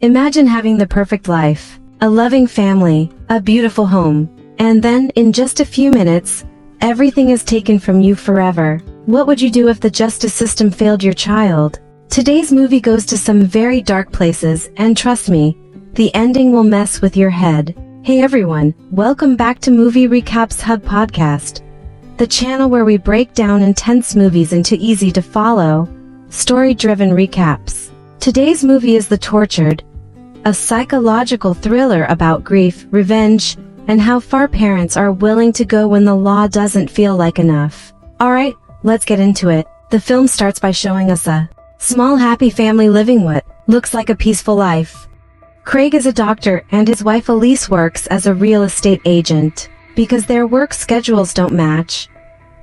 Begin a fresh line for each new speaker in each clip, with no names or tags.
Imagine having the perfect life, a loving family, a beautiful home, and then, in just a few minutes, everything is taken from you forever. What would you do if the justice system failed your child? Today's movie goes to some very dark places, and trust me, the ending will mess with your head. Hey everyone, welcome back to Movie Recaps Hub Podcast, the channel where we break down intense movies into easy-to-follow, story-driven recaps. Today's movie is The Tortured, a psychological thriller about grief, revenge, and how far parents are willing to go when the law doesn't feel like enough. Alright, let's get into it. The film starts by showing us a small happy family living what looks like a peaceful life. Craig is a doctor and his wife Elise works as a real estate agent. Because their work schedules don't match,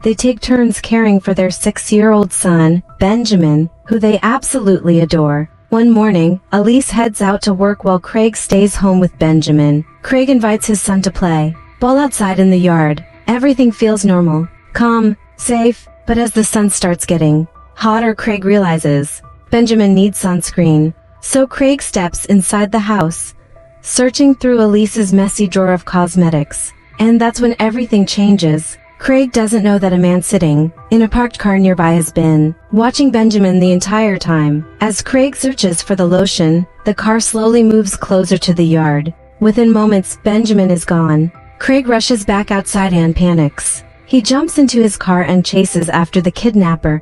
they take turns caring for their 6-year-old son, Benjamin, who they absolutely adore. One morning, Elise heads out to work while Craig stays home with Benjamin. Craig invites his son to play ball outside in the yard. Everything feels normal, calm, safe, but as the sun starts getting hotter, Craig realizes Benjamin needs sunscreen. So Craig steps inside the house, searching through Elise's messy drawer of cosmetics. And that's when everything changes. Craig doesn't know that a man sitting in a parked car nearby has been watching Benjamin the entire time. As Craig searches for the lotion, the car slowly moves closer to the yard. Within moments, Benjamin is gone. Craig rushes back outside and panics. He jumps into his car and chases after the kidnapper,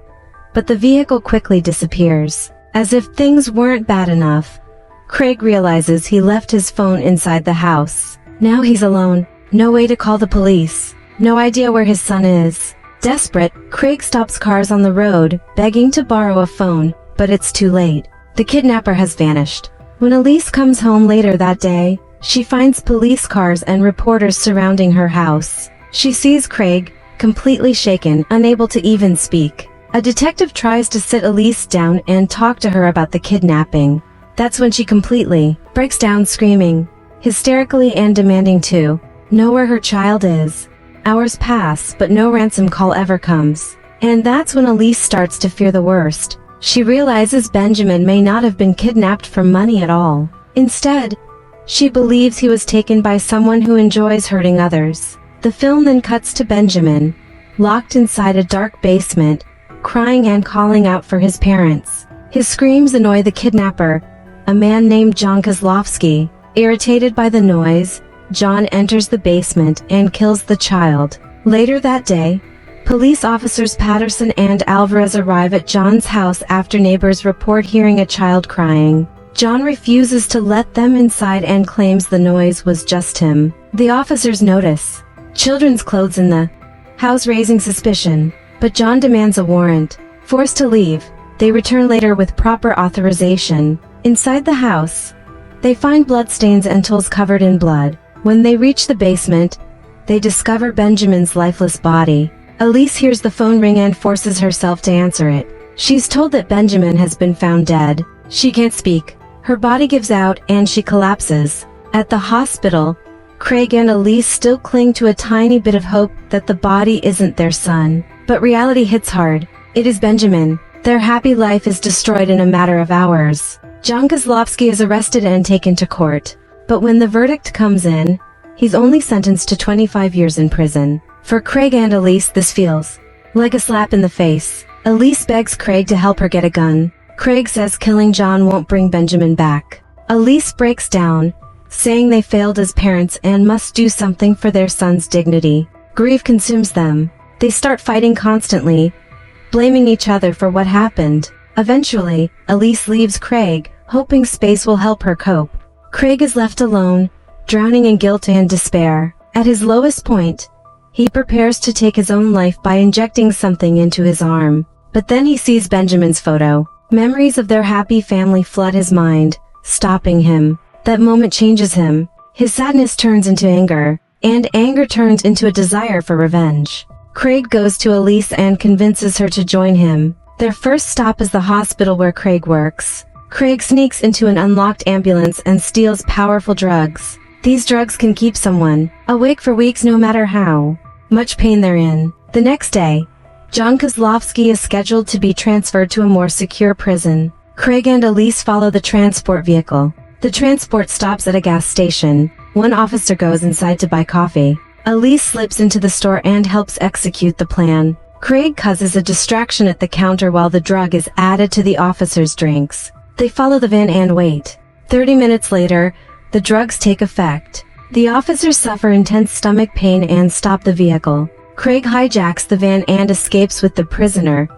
but the vehicle quickly disappears. As if things weren't bad enough, Craig realizes he left his phone inside the house. Now he's alone. No way to call the police. No idea where his son is. Desperate, Craig stops cars on the road, begging to borrow a phone, but it's too late. The kidnapper has vanished. When Elise comes home later that day, she finds police cars and reporters surrounding her house. She sees Craig, completely shaken, unable to even speak. A detective tries to sit Elise down and talk to her about the kidnapping. That's when she completely breaks down, screaming, hysterically and demanding to know where her child is. Hours pass, but no ransom call ever comes. And that's when Elise starts to fear the worst. She realizes Benjamin may not have been kidnapped for money at all. Instead, she believes he was taken by someone who enjoys hurting others. The film then cuts to Benjamin, locked inside a dark basement, crying and calling out for his parents. His screams annoy the kidnapper, a man named John Kozlowski. Irritated by the noise, John enters the basement and kills the child. Later that day, police officers Patterson and Alvarez arrive at John's house after neighbors report hearing a child crying. John refuses to let them inside and claims the noise was just him. The officers notice children's clothes in the house, raising suspicion, but John demands a warrant. Forced to leave, they return later with proper authorization. Inside the house, they find bloodstains and tools covered in blood. When they reach the basement, they discover Benjamin's lifeless body. Elise hears the phone ring and forces herself to answer it. She's told that Benjamin has been found dead. She can't speak. Her body gives out and she collapses. At the hospital, Craig and Elise still cling to a tiny bit of hope that the body isn't their son. But reality hits hard. It is Benjamin. Their happy life is destroyed in a matter of hours. John Kozlowski is arrested and taken to court. But when the verdict comes in, he's only sentenced to 25 years in prison. For Craig and Elise, this feels like a slap in the face. Elise begs Craig to help her get a gun. Craig says killing John won't bring Benjamin back. Elise breaks down, saying they failed as parents and must do something for their son's dignity. Grief consumes them. They start fighting constantly, blaming each other for what happened. Eventually, Elise leaves Craig, hoping space will help her cope. Craig is left alone, drowning in guilt and despair. At his lowest point, he prepares to take his own life by injecting something into his arm. But then he sees Benjamin's photo. Memories of their happy family flood his mind, stopping him. That moment changes him. His sadness turns into anger, and anger turns into a desire for revenge. Craig goes to Elise and convinces her to join him. Their first stop is the hospital where Craig works. Craig sneaks into an unlocked ambulance and steals powerful drugs. These drugs can keep someone awake for weeks no matter how much pain they're in. The next day, John Kozlowski is scheduled to be transferred to a more secure prison. Craig and Elise follow the transport vehicle, The transport stops at a gas station. One officer goes inside to buy coffee. Elise slips into the store and helps execute the plan. Craig causes a distraction at the counter while the drug is added to the officer's drinks. They follow the van and wait. 30 minutes later, the drugs take effect. The officers suffer intense stomach pain and stop the vehicle. Craig hijacks the van and escapes with the prisoner,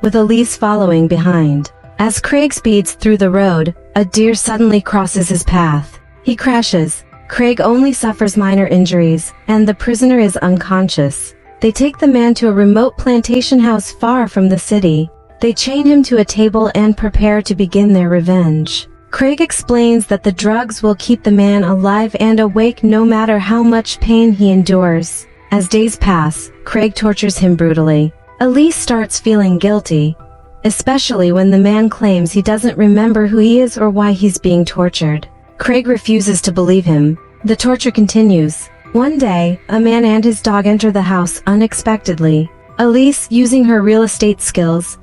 with Elise following behind. As Craig speeds through the road, a deer suddenly crosses his path. He crashes. Craig only suffers minor injuries, and the prisoner is unconscious. They take the man to a remote plantation house far from the city. They chain him to a table and prepare to begin their revenge. Craig explains that the drugs will keep the man alive and awake no matter how much pain he endures. As days pass, Craig tortures him brutally. Elise starts feeling guilty, especially when the man claims he doesn't remember who he is or why he's being tortured. Craig refuses to believe him. The torture continues. One day, a man and his dog enter the house unexpectedly. Elise, using her real estate skills,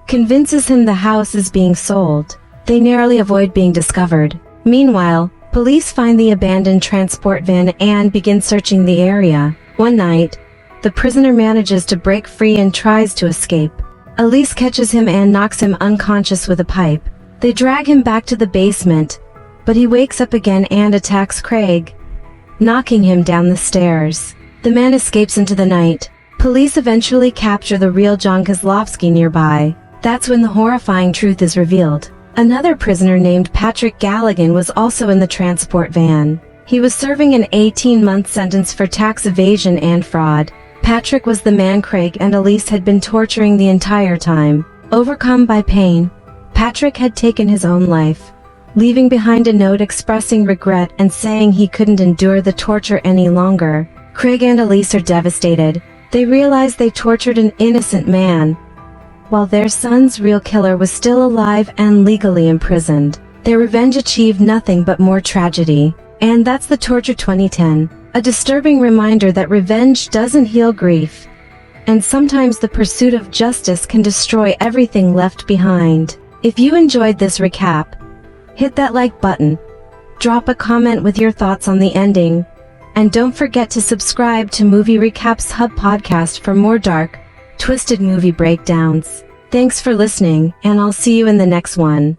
convinces him the house is being sold. They narrowly avoid being discovered. Meanwhile, police find the abandoned transport van and begin searching the area. One night, the prisoner manages to break free and tries to escape. Elise catches him and knocks him unconscious with a pipe. They drag him back to the basement, but he wakes up again and attacks Craig, knocking him down the stairs. The man escapes into the night. Police eventually capture the real John Kozlowski nearby. That's when the horrifying truth is revealed. Another prisoner named Patrick Galligan was also in the transport van. He was serving an 18-month sentence for tax evasion and fraud. Patrick was the man Craig and Elise had been torturing the entire time. Overcome by pain, Patrick had taken his own life, leaving behind a note expressing regret and saying he couldn't endure the torture any longer. Craig and Elise are devastated. They realize they tortured an innocent man, while their son's real killer was still alive and legally imprisoned. Their revenge achieved nothing but more tragedy. And that's the Torture 2010, a disturbing reminder that revenge doesn't heal grief, and sometimes the pursuit of justice can destroy everything left behind. If you enjoyed this recap, hit that like button, drop a comment with your thoughts on the ending, and don't forget to subscribe to Movie Recaps Hub podcast for more dark, twisted movie breakdowns. Thanks for listening, and I'll see you in the next one.